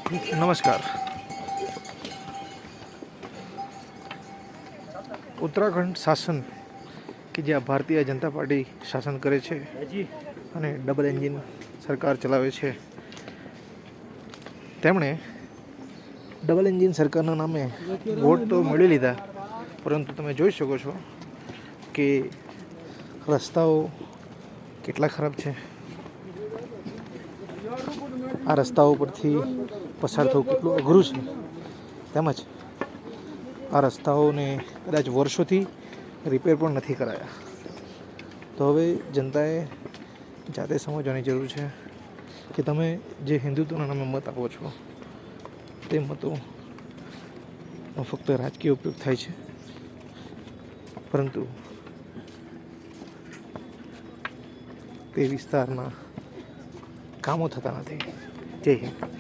નમસ્કાર. ઉત્તરાખંડ શાસન કે જ્યાં ભારતીય જનતા પાર્ટી શાસન કરે છે અને ડબલ એન્જિન સરકાર ચલાવે છે, તેમણે ડબલ એન્જિન સરકારના નામે વોટ તો મળી લીધા, પરંતુ તમે જોઈ શકો છો કે રસ્તાઓ કેટલા ખરાબ છે. આ રસ્તાઓ પરથી પસાર થવું કેટલું અઘરું છે, તેમજ આ રસ્તાઓને કદાચ વર્ષોથી રિપેર પણ નથી કરાયા. તો હવે જનતાએ જાતે સમજવાની જરૂર છે કે તમે જે હિન્દુત્વના નામે મત આપો છો તે મતો ફક્ત રાજકીય ઉપયોગ થાય છે, પરંતુ તે વિસ્તારના કામો થતા નથી. જય હિન્દ.